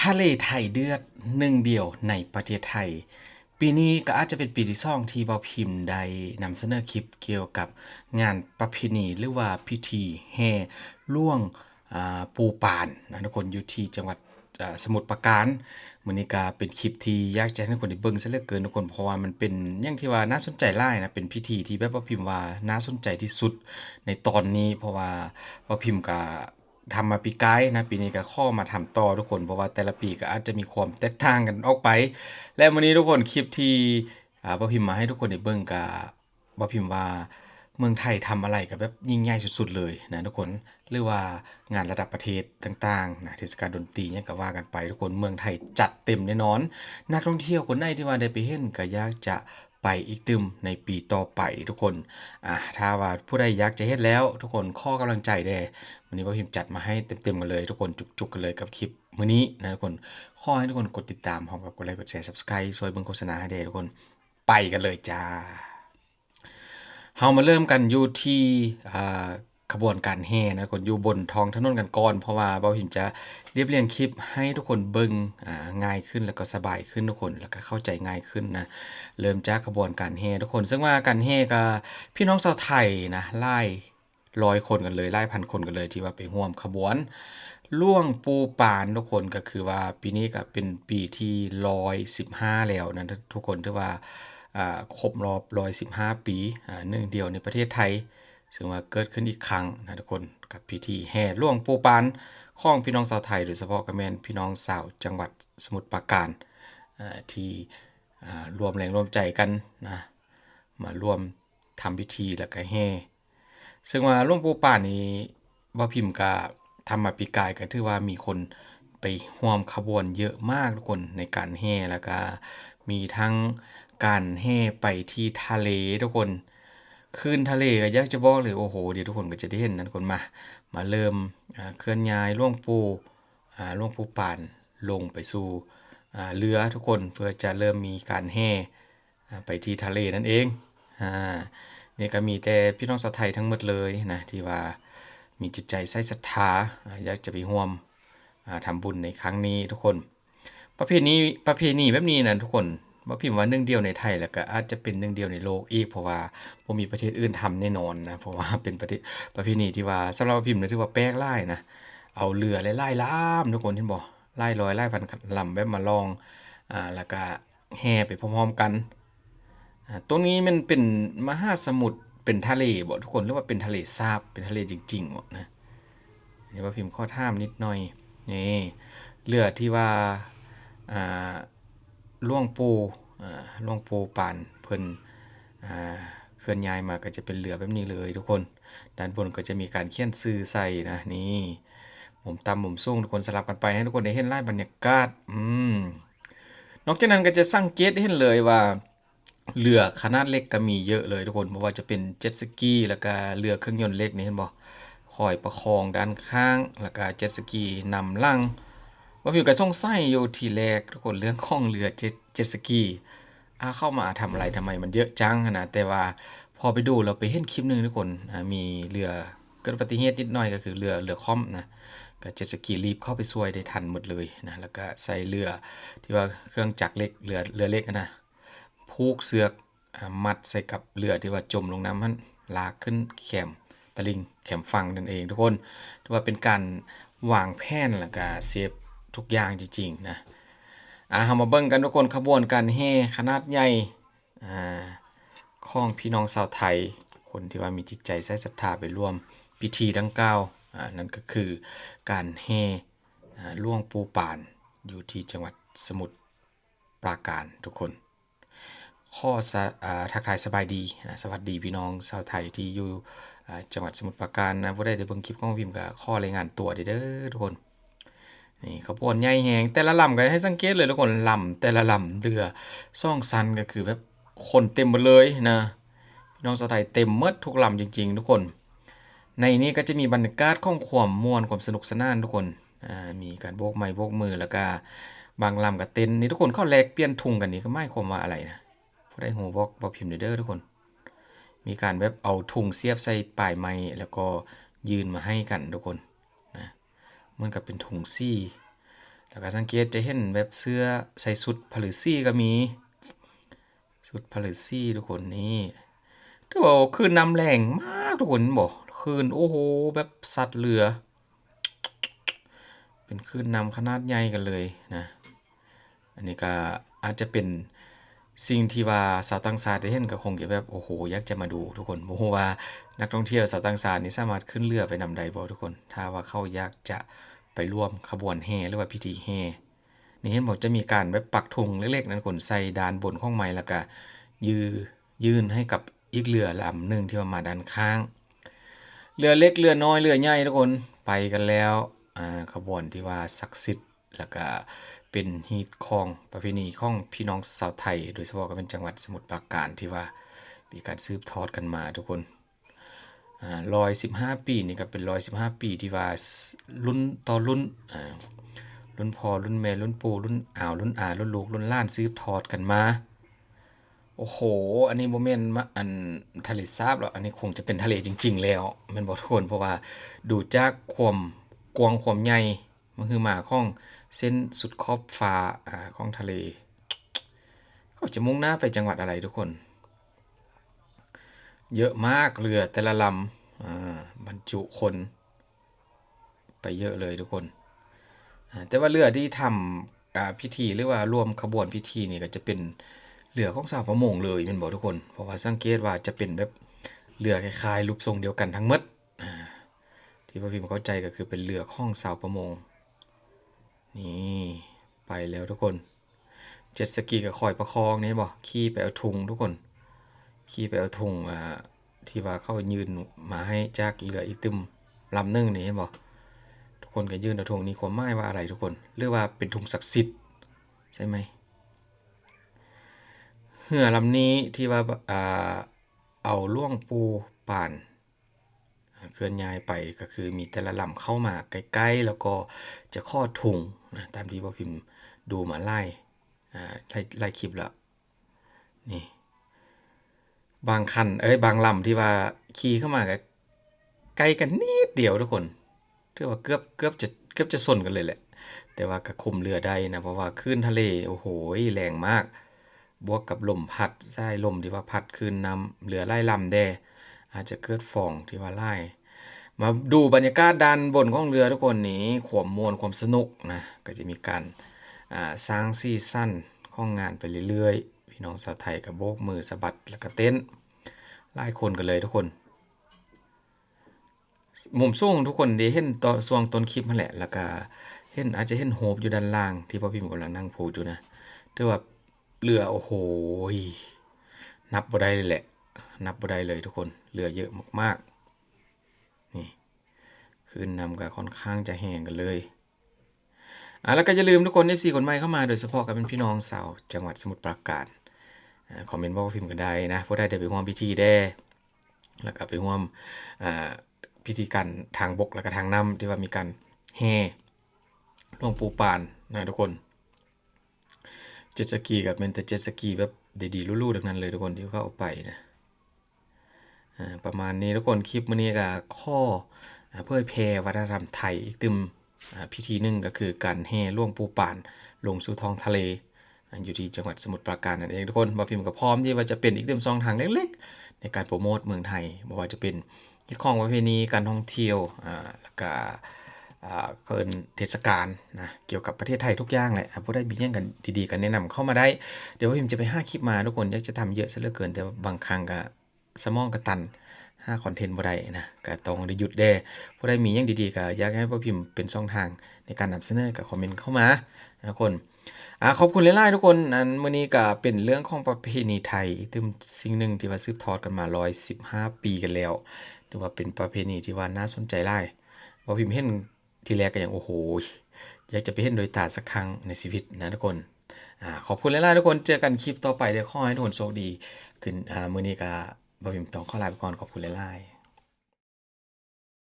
ทะเลไทยเดือดหนึ่งเดียวในประเทศไทยปีนี้ก็อาจจะเป็นปีที่2ที่เบาพิมพ์ได้นำเสนอคลิปเกี่ยวกับงานประเพณีหรือว่าพิธีแห่ล่วงปูปานนะทุกคนอยู่ที่จังหวัดสมุทรปราการมื้อนี้ก็เป็นคลิปที่อยากจะให้ทุกคนได้เบิ่งซะเหลือเกินทุกคนเพราะว่ามันเป็นอย่างที่ว่าน่าสนใจหลายนะเป็นพิธีที่แบบว่าพิมพ์ว่าน่าสนใจที่สุดในตอนนี้เพราะว่าพิมพ์ก็ทำมาปีกายนะปีนี้ก็ข้อมาทำต่อทุกคนเพราะว่าแต่ละปีก็อาจจะมีความแตกต่างกันออกไปและวันนี้ทุกคนคลิปที่บ่พิมพ์มาให้ทุกคนได้เบิ่งก็บ่พิมพ์ว่าเมืองไทยทำอะไรก็แบบยิ่งใหญ่สุดๆเลยนะทุกคนหรือว่างานระดับประเทศต่างๆนะเทศกาลดนตรีหยังก็ว่ากันไปทุกคนเมืองไทยจัดเต็มแน่นอนนักท่องเที่ยวคนใดที่ว่าได้ไปเห็นก็อยากจะไปอีกตึมในปีต่อไปทุกคนถ้าว่าผู้ใดอยากจะเฮ็ดแล้วทุกคนข้อกำลังใจเด้วันนี้บ่พิมพ์จัดมาให้เต็มๆกันเลยทุกคนจุกๆกันเลยกับคลิปมื้อนี้นะทุกคนขอให้ทุกคนกดติดตามพร้อมกับกดไลค์กดแชร์ Subscribe ช่วยเบิ่งโฆษณาให้เด้ทุกคนไปกันเลยจ้าเฮามาเริ่มกันอยู่ที่ขบวนการแห่นะทุกคนอยู่บนท้องถนนกันก่อนเพราะว่าบ่พิมพ์จะเรียบเรียงคลิปให้ทุกคนเบิ่งง่ายขึ้นแล้วก็สบายขึ้นทุกคนแล้วก็เข้าใจง่ายขึ้นนะเริ่มจากขบวนการแห่ทุกคนซึ่งว่าการแห่ก็พี่น้องชาวไทยนะหลายร้อยคนกันเลยหลายพันคนกันเลยที่ว่าไปร่วมขบวนล่วงปูปานทุกคนก็คือว่าปีนี้ก็เป็นปีที่115แล้วนะทุกคนที่ว่าครบรอบ115ปีหนึ่งเดียวในประเทศไทยซึ่งว่าเกิดขึ้นอีกครั้งนะทุกคนกับพิธีแห่ล่วงปูปานของพี่น้องชาวไทยโดยเฉพาะก็แม่นพี่น้องชาวจังหวัดสมุทรปราการที่รวมแรงร่วมใจกันนะมาร่วมทำพิธีแล้วก็แห่ซึ่งว่าหลวงปู่ปานนี้บ่พิมพ์ก็ทำมาปีกายก็ถือว่ามีคนไปร่วมขบวนเยอะมากทุกคนในการแห่แล้วก็มีทั้งการแห่ไปที่ทะเลทุกคนขึ้นทะเลก็อยากจะบอกเลยโอ้โหเดี๋ยวทุกคนก็จะได้เห็นนะทุกคนมาเริ่มเคลื่อนย้ายหลวงปู่ปานลงไปสู่เรือทุกคนเพื่อจะเริ่มมีการแห่ไปที่ทะเลนั่นเองนี่ก็มีแต่พี่น้องชาวไทยทั้งหมดเลยนะที่ว่ามีจิตใจใส่ศรัทธาอยากจะไปร่วมทำบุญในครั้งนี้ทุกคนประเพณีแบบนี้นะทุกคนบ่พิมพ์ว่าหนึ่งเดียวในไทยแล้วก็อาจจะเป็นหนึ่งเดียวในโลกอีกเพราะว่าบ่มีประเทศอื่นทำแน่นอนนะเพราะว่าเป็นประเพณีที่ว่าสำหรับพิมพ์ถือว่าแปลกหลายนะเอาเรือหลายๆลำทุกคนเห็นบ่หลายร้อยหลายพันลำแบบมาลองแล้วก็แห่ไปพร้อมๆกันตรงนี้มันเป็นมหาสมุทรเป็นทะเลบ่ทุกคนหรือว่าเป็นทะเลสาบเป็นทะเลจริงๆบ่นะนี่ว่าพิมพ์ข้อถามนิดหน่อยนี่เรือที่ว่าอ่าหลวงปู่ปานเพิ่นเคลื่อนย้ายมาก็จะเป็นเรือแบบนี้เลยทุกคนด้านบนก็จะมีการเขียนชื่อใส่นะนี่มุมต่ำมุมสูงทุกคนสลับกันไปให้ทุกคนได้เห็นลายบรรยากาศนอกจากนั้นก็จะสังเกตเห็นเลยว่าเรือขนาดเล็กก็มีเยอะเลยทุกคนบ่ว่าจะเป็นเจ็ตสกีแล้วก็เรือเครื่องยนต์เล็กนี่เห็นบ่คอยประคองด้านข้างแล้วก็เจ็ตสกีนำหลังว่าผิวก็สงสัยอยู่ทีแรกทุกคนเรื่องของเรือเจ็ตสกีเข้ามาทำอะไรทำไมมันเยอะจังนะแต่ว่าพอไปดูเราไปเห็นคลิปนึงทุกคนมีเรือเกิดอุบัติเหตุนิดหน่อยก็คือเรือคอมนะก็เจ็ตสกีรีบเข้าไปช่วยได้ทันหมดเลยนะแล้วก็ใส่เรือที่ว่าเครื่องจักรเล็กเรือเล็กนะผูกเสือกมัดใส่กับเรือที่ว่าจมลงน้ำมันลากขึ้นแคมตะลิงแคมฝั่งนั่นเองทุกคนถือว่าเป็นการวางแผนแล้วก็เซฟทุกอย่างจริงๆนะเฮามาเบิ่งกันทุกคนขบวนการแห่ขนาดใหญ่ของพี่น้องชาวไทยคนที่ว่ามีจิตใจใส่ศรัทธาไปร่วมพิธีดังกล่าวนั่นก็คือการแห่ล่วงปูปานอยู่ที่จังหวัดสมุทรปราการทุกคนข้อทักทายสบายดีนะสวัสดีพี่น้องชาวไทยที่อยู่จังหวัดสมุทรปราการนะผู้ใดได้เบิ่งคลิปของพิมพ์ก็ข้อรายงานตัวเด้อทุกคนนี่ขบวนใหญ่แฮงแต่ละลำก็ให้สังเกตเลยทุกคนลำแต่ละลำเรือซ่องซันก็คือแบบคนเต็มหมดเลยนะพี่น้องชาวไทยเต็มหมดทุกลำจริงๆทุกคนในนี้ก็จะมีบรรยากาศของความม่วนความสนุกสนานทุกคนมีการโบกไม้โบกมือแล้วก็บางลำก็เต้นนี่ทุกคนเข้าแลกเปลี่ยนทุงกันนี่ก็หมายความว่าอะไรนะผู้ใดฮู้บอกพิมพ์เด้อทุกคนมีการแบบเอาทุงเสียบใส่ปลายไม้แล้วก็ยืนมาให้กันทุกคนนะเหมือนกับเป็นถุงซี่แล้ แล้วก็สังเกตจะเห็นแบบเสื้อใส่สุดผลือซี่ก็มีสุดผลือซี่ทุกคนนี่ถือว่าคลื่นน้ำแรงมากทุกคนบอกคลื่นโอ้โหแบบสัตว์เรือเป็นคลื่นน้ำขนาดใหญ่กันเลยนะอันนี้ก็อาจจะเป็นสิ่งที่ว่าชาวต่างชาติได้เห็นก็คงจะแบบโอ้โหอยากจะมาดูทุกคนบ่ฮู้ว่านักท่องเที่ยวชาวต่างชาตินี่สามารถขึ้นเรือไปนำใดบ่ทุกคนถ้าว่าเขาอยากจะไปร่วมขบวนแห่หรือว่าพิธีแห่นี่เห็นบอกจะมีการแบบปักธงเล็กๆนั้นคนใส่ด้านบนของไม้แล้วก็ยื่นให้กับอีกเรือลำหนึ่งที่ว่ามาด้านข้างเรือเล็กเรือน้อยเรือใหญ่ทุกคนไปกันแล้วขบวนที่ว่าศักดิ์สิทธิ์แล้วก็เป็นฮีตของประเพณีของพี่น้องชาวไทยโดยเฉพาะก็เป็นจังหวัดสมุทรปราการที่ว่ามีการสืบทอดกันมาทุกคน115 ปีนี่ก็เป็น115 ปีที่ว่ารุ่นต่อรุ่นรุ่นพ่อรุ่นแม่รุ่นปู่รุ่นรุ่นอารุ่นลูกรุ่นหลานสืบทอดกันมาโอ้โหอันนี้บ่แม่นอันทะเลสาบหรอกอันนี้คงจะเป็นทะเลจริงๆแล้วแม่นบ่ทุกคนเพราะว่าดูจากความกว้างความใหญ่มันคือมาของเส้นสุดขอบฟ้าของทะเลเขาจะมุ่งหน้าไปจังหวัดอะไรทุกคนเยอะมากเรือแต่ละลำบรรจุคนไปเยอะเลยทุกคนแต่ว่าเรือที่ทำพิธีหรือว่ารวมขบวนพิธีนี่ก็จะเป็นเรือของชาวประมงเลยแม่นบ่ทุกคนเพราะว่าสังเกตว่าจะเป็นแบบเรือคล้ายๆรูปทรงเดียวกันทั้งหมดที่ว่าพิมพ์เข้าใจก็คือเป็นเรือของชาวประมงนี่ไปแล้วทุกคนเจ็ตสกีก็คอยประคองนี่บ่ขี่ไปเอาทุงทุกคนขี่ไปเอาทุงที่ว่าเขายืนมาให้จากเรืออีกตึมลำนึงนี่เห็นบ่ทุกคนก็ยืนเอาทุงนี้ความหมายว่าอะไรทุกคนหรือว่าเป็นทุงศักดิ์สิทธิ์ใช่ไหมเรือลำนี้ที่ว่าเอาล่วงปูป่านเคลื่อนย้ายไปก็คือมีแต่ละลำเข้ามาใกล้ๆแล้วก็จะข้อทุงนะตามที่พ่อพิมพ์ดูมาไล่คลิปแล้วนี่บางคันบางลำที่ว่าขี่เข้ามาใกล้กันนิดเดียวทุกคนถือว่าเกือบจะชนกันเลยแหละแต่ว่าก็คุมเรือได้นะเพราะว่าคลื่นทะเลโอ้โหแรงมากบวกกับลมพัดสายลมที่ว่าพัดคลื่นนำเรือไล่ลำแดอาจจะเกิดฟองที่ว่าไล่มาดูบรรยากาศด้านบนของเรือทุกคนนี้ความม่วนความสนุกนะก็จะมีการสร้างซีซั่นของงานไปเรื่อยๆพี่น้องชาวไทยก็โบกมือสะบัดแล้วก็เต้นหลายคนกันเลยทุกคนมุมสูงทุกคนได้เห็นตอนช่วงต้นคลิปนั่นแหละแล้วก็เห็นอาจจะเห็นโฮปอยู่ด้านล่างที่พ่อพิมพ์กำลังนั่งพูดอยู่นะถือว่าเรือโอ้โหนับบ่ได้เลยแหละนับบ่ได้เลยทุกคนเรือเยอะมากๆนี่คืนนำก็ค่อนข้างจะแห้งกันเลยแล้วก็อย่าลืมทุกคน FC คนใหม่เข้ามาโดยเฉพาะกับเป็นพี่น้องชาวจังหวัดสมุทรปราการคอมเมนต์บอกพิมพ์กันได้นะผู้ใดได้ไปร่วมพิธีได้แล้วก็ไปร่วมพิธีการทางบกและก็ทางน้ำที่ว่ามีการแห่หลวงปู่ปานนะทุกคนเจ็ตสกีกับเป็นแต่เจ็ตสกีแบบดีๆลู่ๆดังนั้นเลยทุกคนที่เขาเอาไปนะประมาณนี้ทุกคนคลิปมื้อนี้ก็ข้อเผยแพร่วัฒนธรรมไทยอีกตึมพิธีหนึ่งก็คือการแห่หลวงปู่ปานลงสู่ท้องทะเลอยู่ที่จังหวัดสมุทรปราการนั่นเองทุกคนบ่พิมพ์ก็พร้อมที่ว่าจะเป็นอีกตึมช่องทางเล็กๆในการโปรโมทเมืองไทยบ่ว่าจะเป็นคิดของประเพณีการท่องเที่ยวแล้วก็เกินเทศกาลนะเกี่ยวกับประเทศไทยทุกอย่างแหละผู้ได้มีอย่างกันดีๆกันแนะนำเข้ามาได้เดี๋ยวพิมจะไป5คลิปมาทุกคนอยากจะทำเยอะซะเหลือเกินแต่บางครั้งก็สมองก็ตัน5คอนเทนต์บ่ได้นะก็ต้องได้หยุดแด้ผู้ใดมีอย่างดีๆก็อยากให้พ่อพิมพ์เป็นช่องทางในการนำเสนอก็คอมเมนต์เข้ามาทุกคนขอบคุณหลายๆทุกคนมื้อนี้ก็เป็นเรื่องของประเพณีไทยซึ่งสิ่งหนึ่งที่ว่าสืบทอดกันมา115 ปีกันแล้วถือว่าเป็นประเพณีที่ว่าน่าสนใจหลายพ่อพิมพ์เห็นทีแรกก็ยังโอ้โหอยากจะไปเห็นโดยตาสักครั้งในชีวิตนะทุกคนขอบคุณหลายๆทุกคนเจอกันคลิปต่อไปเดี๋ยวขอให้ทุกคนโชคดีขึ้นมื้อนี้ก็บ่พิมพ์ต้องขอลาไปก่อนขอบคุณหลายๆ